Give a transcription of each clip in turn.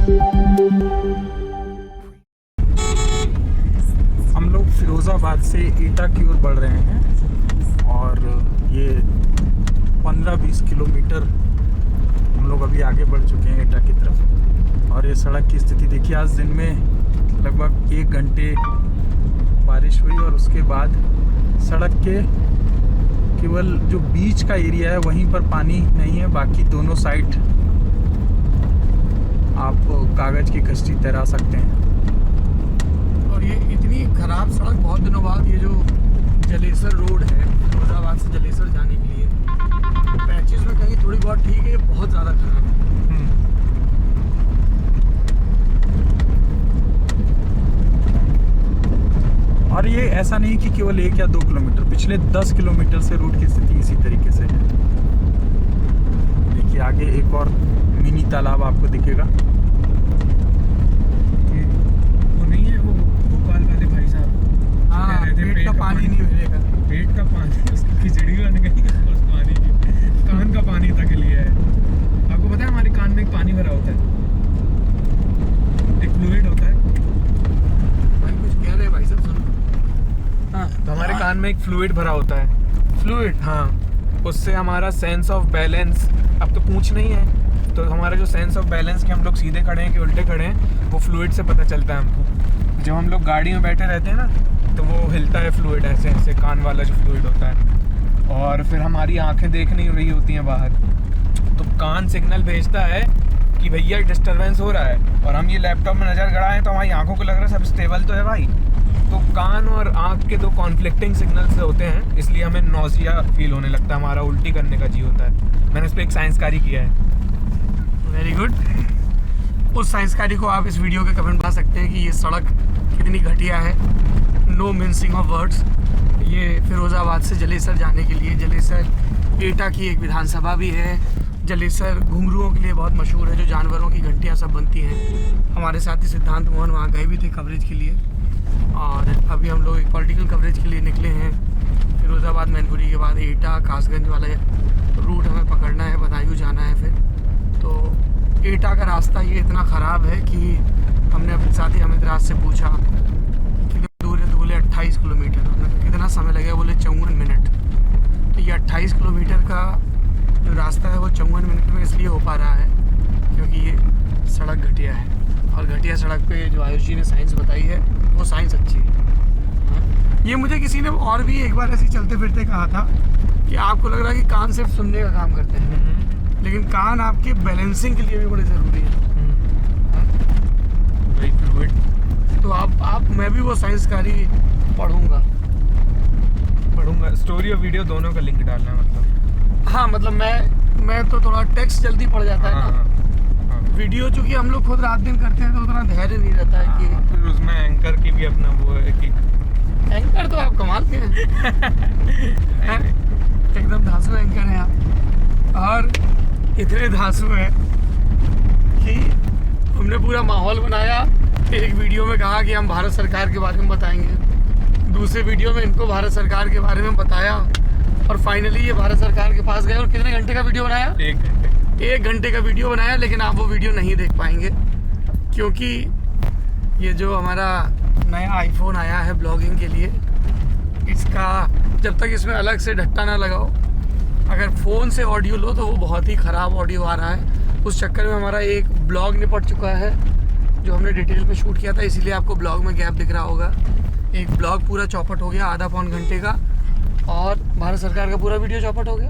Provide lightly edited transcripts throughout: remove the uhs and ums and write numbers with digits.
हम लोग फिरोज़ाबाद से एटा की ओर बढ़ रहे हैं और ये 15-20 किलोमीटर हम लोग अभी आगे बढ़ चुके हैं एटा की तरफ। और ये सड़क की स्थिति देखिए, आज दिन में लगभग 1 घंटे बारिश हुई और उसके बाद सड़क के केवल जो बीच का एरिया है वहीं पर पानी नहीं है, बाकी दोनों साइड आप कागज़ की कश्ती तैरा सकते हैं। और ये इतनी ख़राब सड़क बहुत दिनों बाद, ये जो जलेसर रोड है फिरोज़ाबाद से जलेसर जाने के लिए, पैचेस में कहीं थोड़ी बहुत ठीक है, ये बहुत ज़्यादा ख़राब है। और ये ऐसा नहीं कि केवल 1 या 2 किलोमीटर, पिछले 10 किलोमीटर से रूट की स्थिति इसी तरीके से है। देखिए आगे एक और मिनी तालाब आपको दिखेगा। वो नहीं है, वो भोपाल वाले भाई साहब हाँ, पेट का पानी नहीं मिलेगा। पेट का पानी, उसकी खिचड़ी बन गई उस पानी की, कान का पानी तक लिए है। आपको पता है हमारे कान में एक पानी भरा होता है, एक फ्लूइड होता है। भाई कुछ कह रहे हैं भाई साहब, सुनो। हाँ, तो हमारे कान में एक फ्लूइड भरा होता है। फ्लूइड, हाँ, उससे हमारा सेंस ऑफ बैलेंस, अब तो पूछ नहीं है, तो हमारा जो सेंस ऑफ बैलेंस कि हम लोग सीधे खड़े हैं कि उल्टे खड़े हैं, वो फ्लूइड से पता चलता है हमको। जब हम लोग गाड़ी में बैठे रहते हैं ना, तो वो हिलता है फ्लूइड ऐसे ऐसे, कान वाला जो फ्लूइड होता है। और फिर हमारी आंखें देख नहीं रही होती हैं बाहर, तो कान सिग्नल भेजता है कि भैया डिस्टर्बेंस हो रहा है। और हम ये लैपटॉप में नज़र गड़ाएं हैं तो हमारी आंखों को लग रहा है सब स्टेबल तो है भाई। तो कान और आँख के दो कॉन्फ्लिक्टिंग सिग्नल्स होते हैं, इसलिए हमें नौजिया फील होने लगता है, हमारा उल्टी करने का जी होता है। मैंने इस पर एक साइंस कार्य किया है। Very good. उस साइंस कार्य को आप इस वीडियो के कमेंट बता सकते हैं कि ये सड़क कितनी घटिया है। No mincing of words. ये फिरोज़ाबाद से जलेसर जाने के लिए, जलेसर एटा की एक विधानसभा भी है। जलेसर घुंघरुओं के लिए बहुत मशहूर है, जो जानवरों की घंटियाँ सब बनती हैं। हमारे साथी सिद्धांत मोहन वहाँ गए भी थे कवरेज के लिए। और अभी हम लोग एक पॉलिटिकल कवरेज के लिए निकले हैं। फिरोज़ाबाद मैनपुरी के बाद एटा कासगंज वाला रूट हमें पकड़ना है, बदायूं जाना है। फिर तो एटा का रास्ता ये इतना ख़राब है कि हमने अपने साथी अमित राज से पूछा कितनी दूर है, तो बोले 28 किलोमीटर। हमने कितना समय लगेगा, बोले 54 मिनट। तो ये 28 किलोमीटर का जो रास्ता है वो 54 मिनट में इसलिए हो पा रहा है क्योंकि ये सड़क घटिया है। और घटिया सड़क पे जो आयुष जी ने साइंस बताई है वो साइंस अच्छी है। ये मुझे किसी ने और भी एक बार ऐसे चलते फिरते कहा था कि आपको लग रहा है कि कान सिर्फ सुनने का काम करते हैं, लेकिन कान आपके बैलेंसिंग के लिए भी बड़े ज़रूरी है। तो आप मैं भी वो साइंसकारी पढ़ूंगा। स्टोरी और वीडियो दोनों का लिंक डालना है, मतलब। हाँ, मतलब मैं तो थोड़ा टेक्स्ट जल्दी पढ़ जाता है ना। वीडियो चूँकि हम लोग खुद रात दिन करते हैं तो उतना धैर्य नहीं रहता है कि फिर उसमें एंकर की भी अपना वो है कि एंकर तो आप कमाल के हैं। एकदम धांसू एंकर हैं आप। और इतने धांसू हैं कि हमने पूरा माहौल बनाया। एक वीडियो में कहा कि हम भारत सरकार के बारे में बताएंगे, दूसरे वीडियो में इनको भारत सरकार के बारे में बताया, और फाइनली ये भारत सरकार के पास गए। और कितने घंटे का वीडियो बनाया? 1 घंटे का वीडियो बनाया। लेकिन आप वो वीडियो नहीं देख पाएंगे क्योंकि ये जो हमारा नया आईफोन आया है ब्लॉगिंग के लिए, इसका जब तक इसमें अलग से ढट्टा ना लगाओ, अगर फ़ोन से ऑडियो लो तो वो बहुत ही ख़राब ऑडियो आ रहा है। उस चक्कर में हमारा एक ब्लॉग निपट चुका है जो हमने डिटेल में शूट किया था, इसीलिए आपको ब्लॉग में गैप दिख रहा होगा। एक ब्लॉग पूरा चौपट हो गया, आधा पौन घंटे का, और भारत सरकार का पूरा वीडियो चौपट हो गया।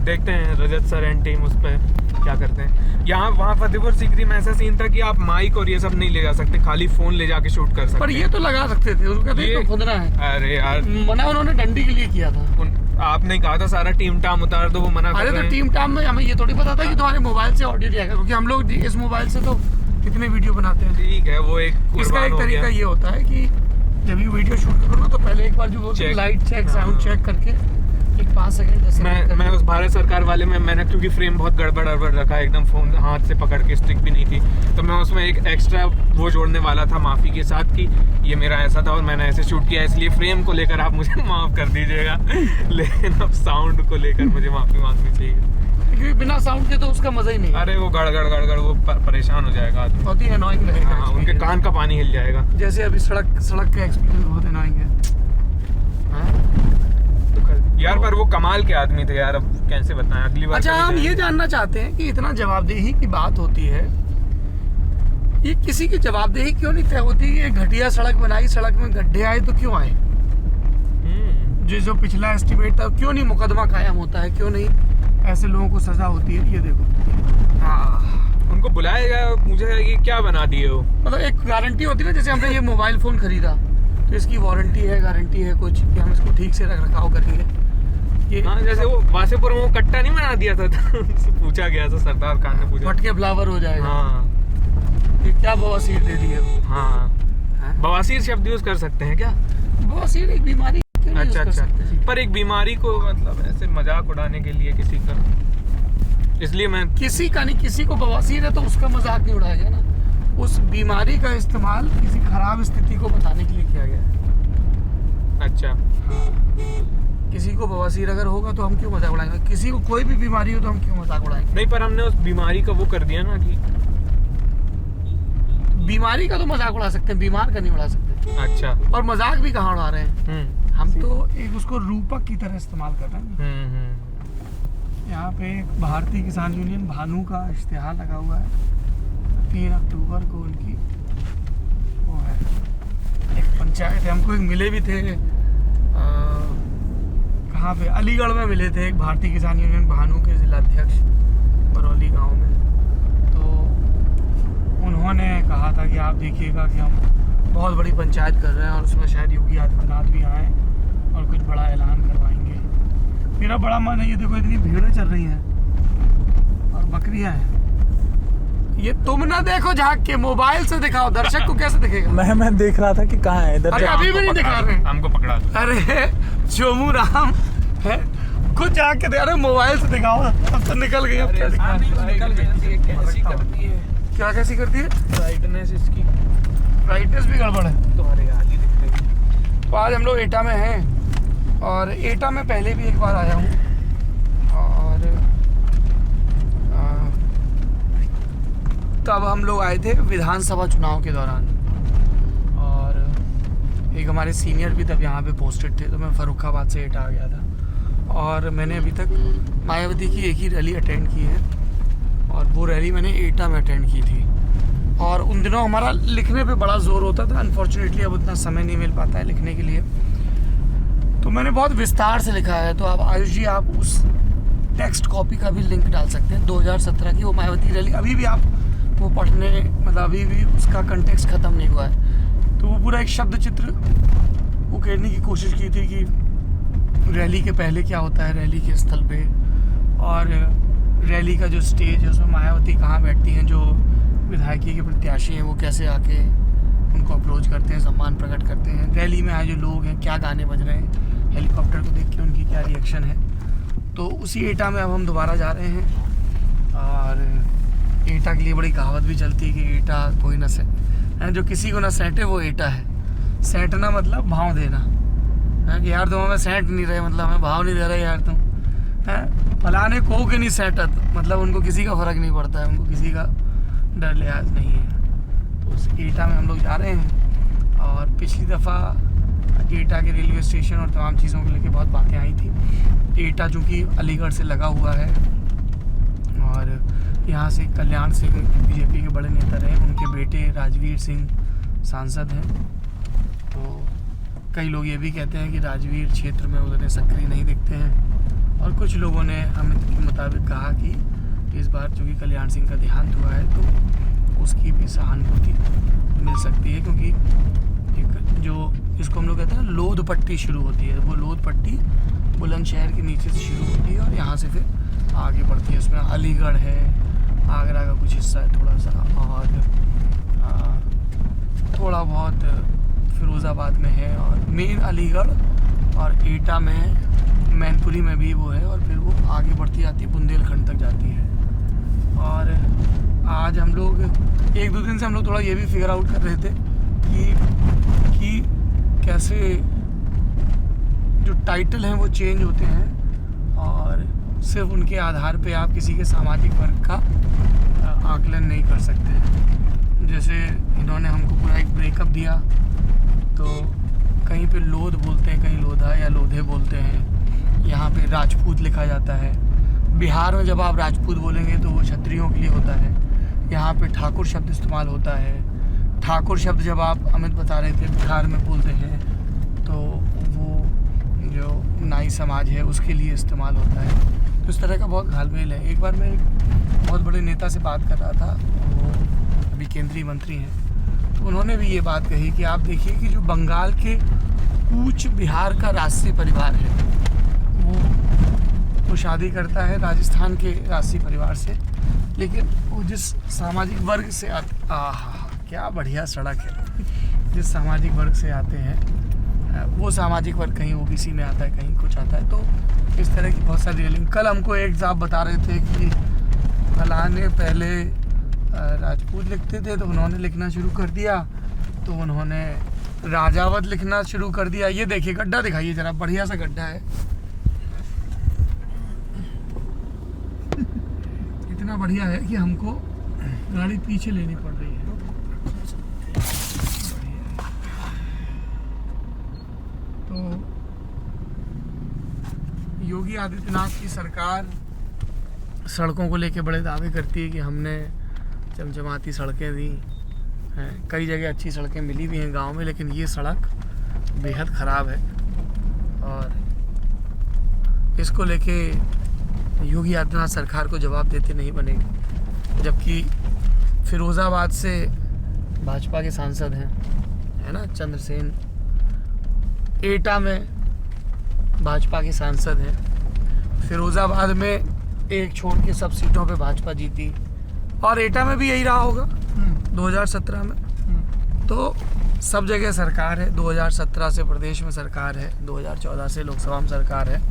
देखते हैं रजत सर एंड टीम उस पर क्या करते हैं। यहाँ वहाँ फतेहपुर सीकरी में ऐसा सीन था कि आप माइक और ये सब नहीं ले जा सकते, खाली फोन ले जाके शूट कर सकते। पर ये तो लगा सकते थे, उनका तो खुदरा है। अरे यार, मना उन्होंने डंडी के लिए किया था। आपने कहा था सारा टीम टाम उतार दो, वो मना कर रहे हैं। अरे तो टीम टाम में हमें ये थोड़ी पता था कि तुम्हारे मोबाइल से ऑडियो जाएगा, क्योंकि हम लोग इस मोबाइल से तो कितने वीडियो बनाते हैं। ठीक है, वो एक इसका एक तरीका ये होता है कि जब ये वीडियो शूट करो ना, तो पहले एक बार जो लाइट चेक, साउंड चेक करके एक 5 सेकंड 10 सेकंड मैं उस भारत सरकार वाले में मैंने, क्योंकि फ्रेम बहुत गड़बड़ रखा है, एकदम फोन हाथ से पकड़ के, स्टिक भी नहीं थी, तो मैं उसमें एक एक्स्ट्रा वो जोड़ने वाला था माफ़ी के साथ कि ये मेरा ऐसा था और मैंने ऐसे शूट किया, इसलिए फ्रेम को लेकर आप मुझे माफ़ कर दीजिएगा। लेकिन अब साउंड को लेकर मुझे माफ़ी मांगनी चाहिए। क्योंकि बिना साउंड के तो उसका मजा ही नहीं है। अरे वो गड़ वो परेशान हो जाएगा आदमी। बहुत ही अनोइंग रहेगा। हाँ, उनके कान का पानी हिल जाएगा। जैसे अभी सड़क का एक्सपीरियंस बहुत अनोइंग है। यार पर वो कमाल के आदमी थे यार, अब कैसे बताएं, अगली बार। अच्छा, हम ये जानना चाहते हैं कि इतना जवाबदेही की बात होती है, ये किसी की जवाबदेही क्यों नहीं तय होती? ये घटिया सड़क बनाई, सड़क में गड्ढे आए तो क्यों आए? जो पिछला एस्टिमेट था क्यों नहीं मुकदमा कायम होता है? क्यों नहीं ऐसे लोगों को सजा होती है? ये देखो, हाँ, उनको बुलाया गया, पूछा गया कि क्या बना दिए हो। मतलब एक गारंटी होती है ना, जैसे हमने ये मोबाइल फोन खरीदा तो इसकी वारंटी है, गारंटी है कुछ कि हम इसको ठीक से रख रखाव करेंगे। ये हाँ, जैसे वो वासेपुर में वो कट्टा नहीं बना दिया था, तो उनसे पूछा गया था, सरदार खान ने पूछा, फट के फ्लावर हो जाएगा। हाँ, ये क्या बवासीर दे दी है वो? हाँ, बवासीर शब्द यूज कर सकते हैं क्या? बवासीर एक बीमारी क्यों नहीं यूज कर अच्छा, सकते? पर एक बीमारी को मतलब ऐसे मजाक उड़ाने के लिए किसी का, इसलिए मैं किसी का नहीं, किसी को बवासीर है तो उसका मजाक नहीं उड़ाया गया ना। उस बीमारी का इस्तेमाल किसी खराब स्थिति को बताने के लिए किया गया है। अच्छा, किसी को बवासीर अगर होगा तो हम क्यों मजाक उड़ाएंगे? किसी को कोई भी बीमारी हो तो हम क्यों मजाक उड़ाएंगे? नहीं, पर हमने उस बीमारी का वो कर दिया ना कि बीमारी का तो मजाक उड़ा सकते हैं, बीमार का नहीं उड़ा सकते। अच्छा, और मजाक भी कहाँ उड़ा रहे हैं? हम तो एक उसको रूपक की तरह इस्तेमाल कर रहे हैं। यहाँ पे एक भारतीय किसान यूनियन भानु का इश्तिहार लगा हुआ है। 3 अक्टूबर को उनकी वो है, एक पंचायत है। हमको एक मिले भी थे, कहाँ पे, अलीगढ़ में मिले थे एक भारतीय किसान यूनियन भानु के जिलाध्यक्ष बरौली गांव में। तो उन्होंने कहा था कि आप देखिएगा कि हम बहुत बड़ी पंचायत कर रहे हैं और उसमें शायद योगी आदित्यनाथ भी आए और कुछ बड़ा ऐलान करवाएंगे। मेरा बड़ा मन है, ये देखो इतनी भीड़ें चल रही हैं और बकरियां हैं। ये तुम ना देखो झांक के, मोबाइल से दिखाओ, दर्शक को कैसे दिखेगा? मैं देख रहा था कि कहाँ है इधर। अरे अभी भी नहीं दिखा रहे, हमको पकड़ा दो। अरे चोमू राम है, खुद झांक के दे। अरे मोबाइल से दिखाओ, अब तो निकल गई। अब क्या दिखा? क्या कैसी करती है? ब्राइटनेस इसकी, ब्राइटनेस भी गड़बड़ है। तो हरियाली दिख रही है। तो आज हम लोग एटा में हैं और एटा में पहले भी एक बार आया हूँ और तब हम लोग आए थे विधानसभा चुनाव के दौरान और एक हमारे सीनियर भी तब यहाँ पे पोस्टेड थे, तो मैं फर्रुखाबाद से एटा आ गया था। और मैंने अभी तक मायावती की एक ही रैली अटेंड की है और वो रैली मैंने एटा में अटेंड की थी। और उन दिनों हमारा लिखने पे बड़ा जोर होता था, अनफॉर्चुनेटली अब उतना समय नहीं मिल पाता है लिखने के लिए, तो मैंने बहुत विस्तार से लिखा है। तो आप आयुष जी, आप उस टेक्स्ट कॉपी का भी लिंक डाल सकते हैं 2017 की वो मायावती रैली। अभी भी आप वो पढ़ने, मतलब अभी भी उसका कंटेक्स्ट ख़त्म नहीं हुआ है। तो वो पूरा एक शब्द चित्र वो कहने की कोशिश की थी कि रैली के पहले क्या होता है रैली के स्थल पे, और रैली का जो स्टेज है उसमें मायावती कहाँ बैठती हैं, जो विधायकी के प्रत्याशी हैं वो कैसे आके उनको अप्रोच करते हैं, सम्मान प्रकट करते हैं। रैली में आए जो लोग हैं क्या गाने बज रहे हैं, हेलीकॉप्टर को देख के उनकी क्या रिएक्शन है। तो उसी एटा में अब हम दोबारा जा रहे हैं। और एटा के लिए बड़ी कहावत भी चलती है कि एटा कोई ना सैंटे, जो किसी को ना सैंटे वो एटा है। सैंटना मतलब भाव देना है कि यार तुम हमें सैंट नहीं रहे, मतलब हमें भाव नहीं दे रहे यार तुम, है फलाने को के नहीं सैंटत, मतलब उनको किसी का फ़र्क नहीं पड़ता है, उनको किसी का डर लिहाज नहीं है। तो उस एटा में हम लोग जा रहे हैं। और पिछली दफ़ा एटा के रेलवे स्टेशन और तमाम चीज़ों को लेकर बहुत बातें आई थी। एटा चूँकि अलीगढ़ से लगा हुआ है और यहाँ से कल्याण सिंह बीजेपी के बड़े नेता रहे, उनके बेटे राजवीर सिंह सांसद हैं। तो कई लोग ये भी कहते हैं कि राजवीर क्षेत्र में उतने सक्रिय नहीं दिखते हैं। और कुछ लोगों ने अमित के मुताबिक कहा कि इस बार चूँकि कल्याण सिंह का देहांत हुआ है तो उसकी भी सहानुभूति मिल सकती है, क्योंकि एक जो जिसको हम लोग कहते हैं ना लोध पट्टी शुरू होती है, वो लोध पट्टी बुलंदशहर के नीचे से शुरू होती है और यहाँ से फिर आगे बढ़ती है। उसमें अलीगढ़ है, आगरा का कुछ हिस्सा है थोड़ा सा, और थोड़ा बहुत फिरोज़ाबाद में है, और मेन अलीगढ़ और एटा में मैनपुरी में भी वो है, और फिर वो आगे बढ़ती जाती है बुंदेलखंड तक जाती है। और आज हम लोग 1-2 दिन से हम लोग थोड़ा ये भी फिगर आउट कर रहे थे कि कैसे जो टाइटल हैं वो चेंज होते हैं और सिर्फ उनके आधार पे आप किसी के सामाजिक वर्ग का आकलन नहीं कर सकते हैं। जैसे इन्होंने हमको पूरा एक ब्रेकअप दिया, तो कहीं पे लोध बोलते हैं, कहीं लोधा या लोधे बोलते हैं, यहाँ पे राजपूत लिखा जाता है। बिहार में जब आप राजपूत बोलेंगे तो वो क्षत्रियों के लिए होता है। यहाँ पे ठाकुर शब्द इस्तेमाल होता है। ठाकुर शब्द जब आप अमित बता रहे थे बिहार में बोलते हैं तो वो जो नाई समाज है उसके लिए इस्तेमाल होता है। तो इस तरह का बहुत घालमेल है। एक बार मैं एक बहुत बड़े नेता से बात कर रहा था, वो अभी केंद्रीय मंत्री हैं, तो उन्होंने भी ये बात कही कि आप देखिए कि जो बंगाल के कूच बिहार का राष्ट्रीय परिवार है वो शादी करता है राजस्थान के राष्ट्रीय परिवार से, लेकिन वो जिस सामाजिक वर्ग से क्या बढ़िया सड़क है, जिस सामाजिक वर्ग से आते हैं वो सामाजिक वर्ग कहीं ओबीसी में आता है, कहीं कुछ आता है। तो इस तरह की बहुत सारी डीलिंग। कल हमको एक साहब बता रहे थे कि फलाने पहले राजपूत लिखते थे तो उन्होंने लिखना शुरू कर दिया, तो उन्होंने राजावत लिखना शुरू कर दिया। ये देखिए गड्ढा दिखाइए जरा, बढ़िया सा गड्ढा है, इतना बढ़िया है कि हमको गाड़ी पीछे लेनी पड़ रही है। तो योगी आदित्यनाथ की सरकार सड़कों को लेके बड़े दावे करती है कि हमने चमचमाती सड़कें दी हैं। कई जगह अच्छी सड़कें मिली भी हैं गांव में, लेकिन ये सड़क बेहद ख़राब है और इसको लेके योगी आदित्यनाथ सरकार को जवाब देते नहीं बनेगी। जबकि फिरोज़ाबाद से भाजपा के सांसद हैं, है ना, चंद्रसेन, एटा में भाजपा के सांसद हैं, फिरोज़ाबाद में एक छोड़ के सब सीटों पे भाजपा जीती, और एटा में भी यही रहा होगा 2017 में। तो सब जगह सरकार है, 2017 से प्रदेश में सरकार है, 2014 से लोकसभा में सरकार है।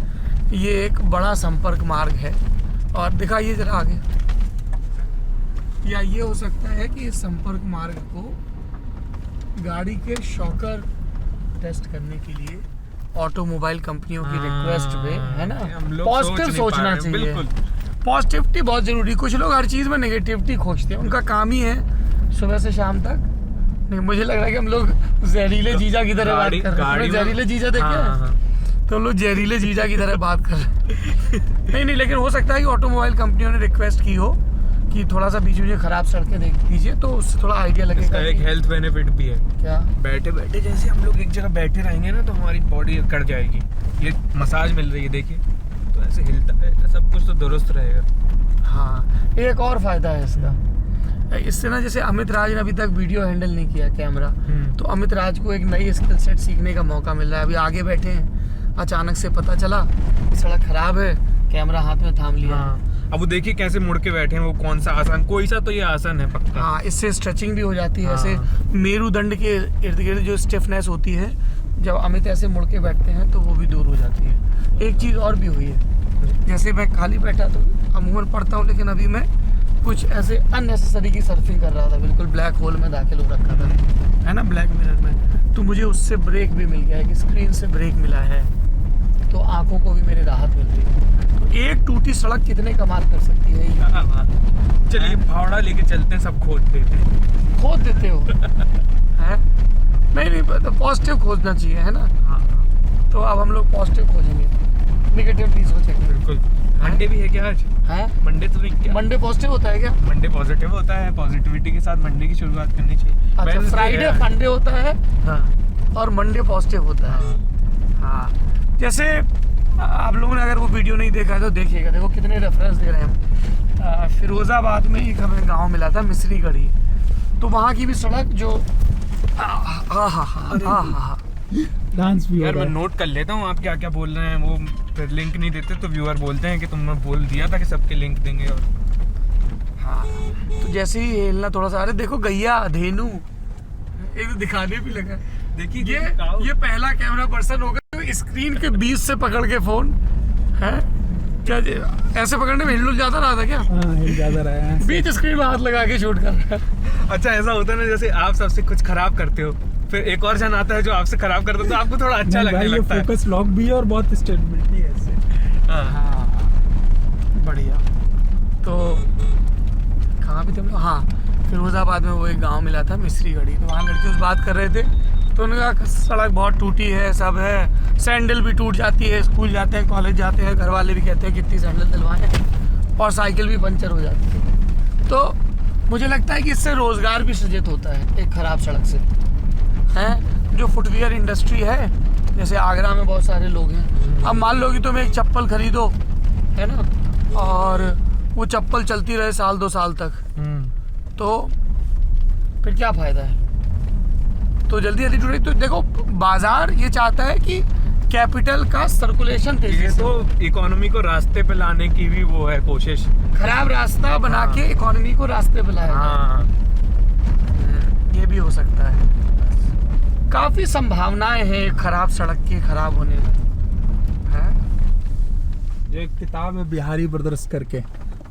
ये एक बड़ा संपर्क मार्ग है। और दिखाइए जरा आगे, या ये हो सकता है कि इस संपर्क मार्ग को गाड़ी के शॉकर टेस्ट करने के लिए ऑटोमोबाइल कंपनियों की रिक्वेस्ट पे, है ना, पॉजिटिव सोचना चाहिए। पॉजिटिविटी बहुत जरूरी। कुछ लोग हर चीज़ में नेगेटिविटी खोजते हैं, उनका काम ही है सुबह से शाम तक। नहीं, मुझे लग रहा है कि हम लोग जहरीले जीजा की तरह बात कर रहे हैं। जहरीले जीजा देखे तो लोग जहरीले जीजा की तरह बात कर रहे हैं। नहीं, लेकिन हो सकता है कि ऑटोमोबाइल कंपनियों ने रिक्वेस्ट की हो कि थोड़ा सा बीच में खराब सड़कें देख दीजिए, तो उससे थोड़ा आइडिया लगेगा। एक हेल्थ बेनिफिट भी है। क्या? बैठे बैठे जैसे हम लोग एक जगह बैठे रहेंगे ना तो हमारी बॉडी कट जाएगी। ये मसाज मिल रही है, देखिए, तो ऐसे हिलता है, सब कुछ तो दुरुस्त रहेगा। हाँ, एक और फायदा है इससे ना, जैसे अमित राज ने अभी तक वीडियो हैंडल नहीं किया कैमरा, तो अमित राज को एक नई स्किल सेट सीखने का मौका मिल रहा है। अभी आगे बैठे हैं, अचानक से पता चला कि सड़क खराब है, कैमरा हाथ में थाम लिया। अब वो देखिए कैसे मुड़ के बैठे हैं, वो कौन सा आसन, कोई सा तो ये आसन है पक्का। हाँ, इससे स्ट्रेचिंग भी हो जाती है। ऐसे मेरुदंड के इर्द गिर्द जो स्टिफनेस होती है, जब अमित ऐसे मुड़ के बैठते हैं तो वो भी दूर हो जाती है। एक चीज़ और भी हुई है, जैसे मैं खाली बैठा तो अमूमन पढ़ता हूँ, लेकिन अभी मैं कुछ ऐसे अननेसेसरी की सर्फिंग कर रहा था, बिल्कुल ब्लैक होल में दाखिल हो रखा था, है ना, ब्लैक मिरर में। तो मुझे उससे ब्रेक भी मिल गया है कि स्क्रीन से ब्रेक मिला है, तो आंखों को भी मेरी राहत मिल रही है। तो एक टूटी सड़क कितने कमाल कर सकती है। चलिए फावड़ा लेके चलते हैं, सब खोद देते हैं। खोद देते हो हैं? नहीं, तो पॉजिटिव खोजना चाहिए, है ना। तो अब हम लोग पॉजिटिव खोजेंगे, नेगेटिव नहीं सोचेंगे। बिल्कुल। मंडे भी है क्या आज? है मंडे तो नहीं क्या? मंडे पॉजिटिव होता है क्या? मंडे पॉजिटिव होता है, पॉजिटिविटी के साथ मंडे की शुरुआत करनी चाहिए। अच्छा, फ्राइडे फंडे होता है। हाँ, और मंडे पॉजिटिव होता है। हाँ, जैसे आप लोगों ने अगर वो वीडियो नहीं देखा है तो देखिएगा। देखो कितने रेफरेंस दे रहे हैं। फिरोज़ाबाद में एक हमें गांव मिला था मिस्री गढ़ी, तो वहाँ की भी सड़क जो डांस भी यार मैं नोट कर लेता हूँ आप क्या क्या बोल रहे हैं। वो फिर लिंक नहीं देते तो व्यूअर बोलते हैं कि तुमने बोल दिया था कि सबके लिंक देंगे। और हाँ, तो जैसे ही हिलना थोड़ा सा, अरे देखो गैया धेनु, एक दिखाने भी लगा। देखिए ये पहला कैमरा पर्सन होगा जो स्क्रीन के बीच से पकड़ के फोन है क्या, ऐसे पकड़ने में हिल ज्यादा रहा था क्या? हाँ, हिल ज्यादा रहा है, बीच स्क्रीन में हाथ लगा के शूट कर रहा है। अच्छा, ऐसा होता है ना, जैसे आप सबसे कुछ खराब करते हो, फिर एक और जन आता है जो आपसे खराब करता है, तो आपको थोड़ा अच्छा लगने लगता है। फोकस लॉक भी है और बहुत स्टेबिलिटी है इससे। हाँ, बढ़िया। तो कहाँ पे थे हम लोग? हाँ, फिरोज़ाबाद में वो एक गांव मिला था मिस्री गढ़ी, तो वहाँ लड़के उस बात कर रहे थे, तो उन्होंने कहा सड़क बहुत टूटी है, सब है, सैंडल भी टूट जाती है, स्कूल जाते हैं, कॉलेज जाते हैं, घर वाले भी कहते हैं कितनी सैंडल दिलवाएं, और साइकिल भी पंचर हो जाती है। तो मुझे लगता है कि इससे रोज़गार भी सृजित होता है एक ख़राब सड़क से, हैं? जो फुटवियर इंडस्ट्री है, जैसे आगरा में बहुत सारे लोग हैं, अब मान लो कि तुम एक चप्पल खरीदो, है ना, और वो चप्पल चलती रहे साल 2 साल तक, तो फिर क्या फ़ायदा है? तो जल्दी जल्दी टूटे। तो देखो, बाजार ये चाहता है कि कैपिटल का सर्कुलेशन तेजी ये से, तो इकोनॉमी को रास्ते पे लाने की भी वो है कोशिश। खराब रास्ता बना हाँ। के इकोनॉमी को रास्ते पे लाया हाँ, ये भी हो सकता है। काफी संभावनाएं हैं खराब सड़क के खराब होने में, है? जो एक किताब है बिहारी ब्रदर्स करके,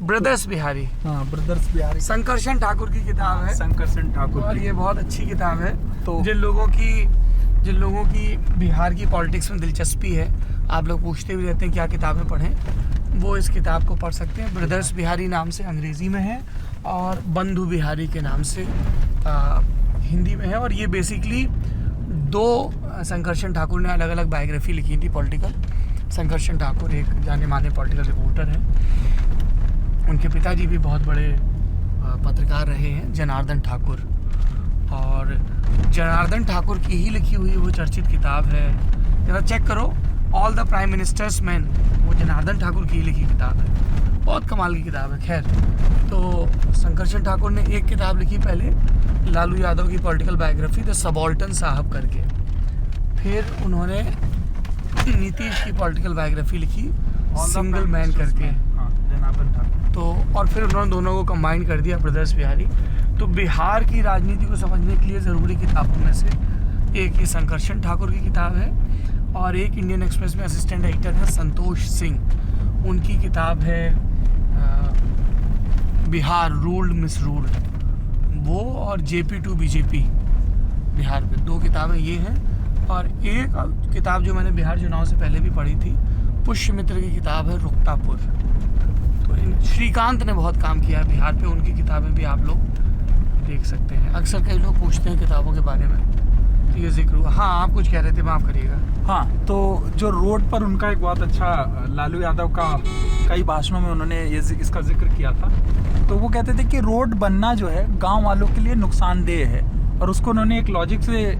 ब्रदर्स बिहारी, हाँ ब्रदर्स बिहारी, संकर्षण ठाकुर की किताब है, शंकरसेन ठाकुर और की। ये बहुत अच्छी किताब है। तो जिन लोगों की बिहार की पॉलिटिक्स में दिलचस्पी है, आप लोग पूछते भी रहते हैं क्या किताबें पढ़ें, वो इस किताब को पढ़ सकते हैं। ब्रदर्स बिहारी नाम से अंग्रेज़ी में है, और बंधु बिहारी के नाम से हिंदी में है। और ये बेसिकली 2 संकर्षण ठाकुर ने अलग अलग बायोग्राफी लिखी थी पॉलिटिकल। संकर्षण ठाकुर एक जाने माने पॉलिटिकल रिपोर्टर हैं, उनके पिताजी भी बहुत बड़े पत्रकार रहे हैं, जनार्दन ठाकुर, और जनार्दन ठाकुर की ही लिखी हुई वो चर्चित किताब है, जरा चेक करो, all the prime ministers man, वो जनार्दन ठाकुर की ही लिखी किताब है, बहुत कमाल की किताब है। खैर, तो संकर्षण ठाकुर ने एक किताब लिखी पहले, लालू यादव की पॉलिटिकल बायोग्राफी, द सबॉल्टन साहब करके, फिर उन्होंने नीतीश की पॉलिटिकल बायोग्राफी लिखी, सिंगल मैन करके, हाँ, जनार्दन ठाकुर। तो और फिर उन्होंने दोनों को कंबाइन कर दिया, ब्रदर्स बिहारी। तो बिहार की राजनीति को समझने के लिए ज़रूरी किताबों में से एक ये संकर्षण ठाकुर की किताब है, और एक इंडियन एक्सप्रेस में असिस्टेंट एडिटर है संतोष सिंह, उनकी किताब है बिहार रूल्ड मिसरूल्ड, वो, और JP to BJP बिहार पे 2 किताबें ये हैं। और एक किताब जो मैंने बिहार चुनाव से पहले भी पढ़ी थी, पुष्यमित्र की किताब है रुक्तापुर। तो श्रीकांत ने बहुत काम किया है बिहार पे, उनकी किताबें भी आप लोग देख सकते हैं। अक्सर कई लोग पूछते हैं किताबों के बारे में, तो ये जिक्र हुआ। हाँ, आप कुछ कह रहे थे, माफ़ करिएगा। हाँ, तो जो रोड पर उनका एक बहुत अच्छा, लालू यादव का कई भाषणों में उन्होंने इसका जिक्र किया था, तो वो कहते थे कि रोड बनना जो है गांव वालों के लिए नुकसानदेह है, और उसको उन्होंने एक लॉजिक से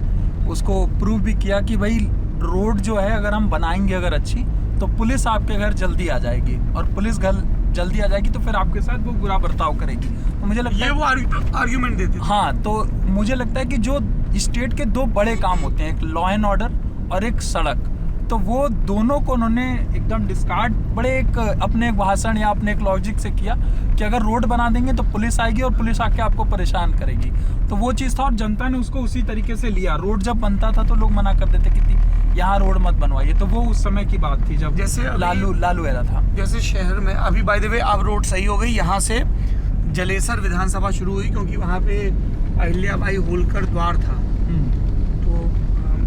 उसको प्रूव भी किया कि भाई रोड जो है अगर हम बनाएंगे अगर अच्छी, तो पुलिस आपके घर जल्दी आ जाएगी, और पुलिस घर जल्दी आ जाएगी तो फिर आपके साथ वो बुरा बर्ताव करेगी। तो मुझे लगता है वो आर्ग्यूमेंट देते थे। हाँ, तो मुझे लगता है कि जो स्टेट के 2 बड़े काम होते हैं, एक लॉ एंड ऑर्डर और एक सड़क, तो वो दोनों को उन्होंने एकदम डिस्कार्ड, बड़े एक अपने भाषण या अपने एक लॉजिक से किया कि अगर रोड बना देंगे तो पुलिस आएगी और पुलिस आके आपको परेशान करेगी। तो वो चीज़ था, और जनता ने उसको उसी तरीके से लिया। रोड जब बनता था तो लोग मना करते थे कि यहाँ रोड मत बनवाइए, तो वो उस समय की बात थी जब जैसे लालू यादव था। जैसे शहर में अभी बाय द वे अब रोड सही हो गई, यहाँ से जलेसर विधानसभा शुरू हुई, क्योंकि वहाँ पे अहिल्याबाई होलकर द्वार था। तो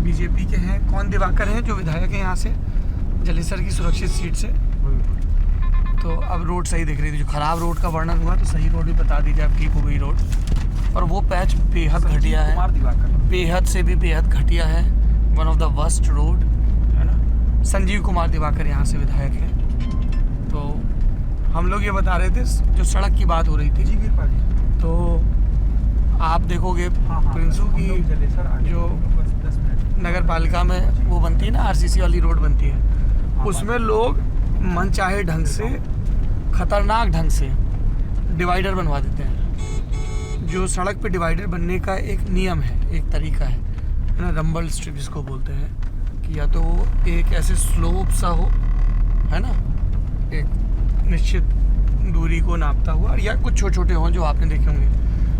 बीजेपी के हैं, कौन, दिवाकर हैं जो विधायक हैं यहाँ से जलेसर की सुरक्षित सीट से, तो अब रोड सही दिख रही थी। जो खराब रोड का वर्णन हुआ, तो सही रोड भी बता दीजिए, अब ठीक हो गई रोड। और वो पैच बेहद घटिया है, कुमार दिवाकर, बेहद से भी बेहद घटिया है, one of the worst road, है ना। संजीव कुमार दिवाकर यहाँ से विधायक हैं। तो हम लोग ये बता रहे थे, जो सड़क की बात हो रही थी, जी वीरपाल जी, तो आप देखोगे प्रिंसू की जो नगर पालिका में वो बनती है ना, RCC वाली रोड बनती है, उसमें लोग मनचाहे ढंग से, खतरनाक ढंग से डिवाइडर बनवा देते हैं। जो सड़क पे डिवाइडर बनने का एक नियम है, एक तरीका है ना, रंबल स्ट्रिप जिसको बोलते हैं, कि या तो वो एक ऐसे स्लोप सा हो, है ना, एक निश्चित दूरी को नापता हुआ, या कुछ छोटे छोटे हों जो आपने देखे होंगे,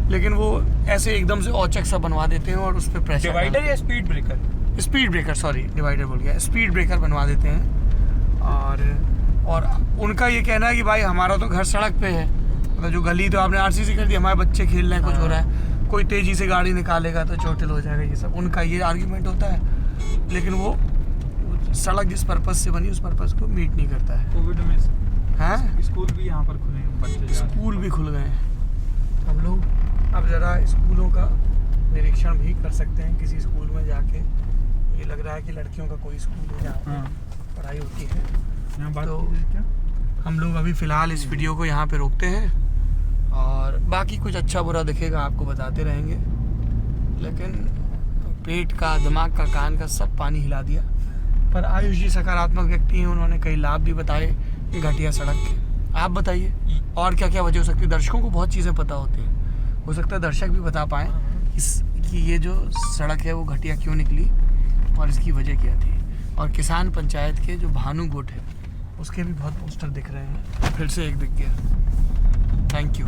लेकिन वो ऐसे एकदम से औचक सा बनवा देते हैं और उस पर प्रेशर, डिवाइडर या स्पीड ब्रेकर, सॉरी डिवाइडर बोल गया, स्पीड ब्रेकर बनवा देते हैं। और उनका ये कहना है कि भाई हमारा तो घर सड़क पे है, मतलब जो गली तो आपने RCC कर दी, हमारे बच्चे खेल रहे हैं, कुछ हो रहा है, कोई तेजी से गाड़ी निकालेगा तो चोटिल हो जाएगा, ये सब उनका ये आर्ग्यूमेंट होता है। लेकिन वो सड़क जिस पर्पस से बनी उस पर्पस को मीट नहीं करता है। कोविड में हैं? स्कूल भी यहाँ पर खुले हैं, बच्चे जा रहे हैं। स्कूल भी खुल गए हैं। हम लोग अब ज़रा स्कूलों का निरीक्षण भी कर सकते हैं किसी स्कूल में जाके। ये लग रहा है कि लड़कियों का कोई स्कूल है जहाँ हाँ, पे पढ़ाई होती है। यहाँ बात तो कीजिए क्या? हम लोग अभी फ़िलहाल इस वीडियो को यहाँ पे रोकते हैं और बाकी कुछ अच्छा बुरा दिखेगा आपको बताते रहेंगे। लेकिन पेट का, दिमाग का, कान का सब पानी हिला दिया। पर आयुष जी सकारात्मक व्यक्ति हैं, उन्होंने कई लाभ भी बताए घटिया सड़क के। आप बताइए और क्या क्या वजह हो सकती है? दर्शकों को बहुत चीज़ें पता होती हैं, हो सकता है दर्शक भी बता पाएँ कि ये जो सड़क है वो घटिया क्यों निकली और इसकी वजह क्या थी। और किसान पंचायत के जो भानु गोट है उसके भी बहुत पोस्टर दिख रहे हैं। फिर से एक दिख गया। Thank you.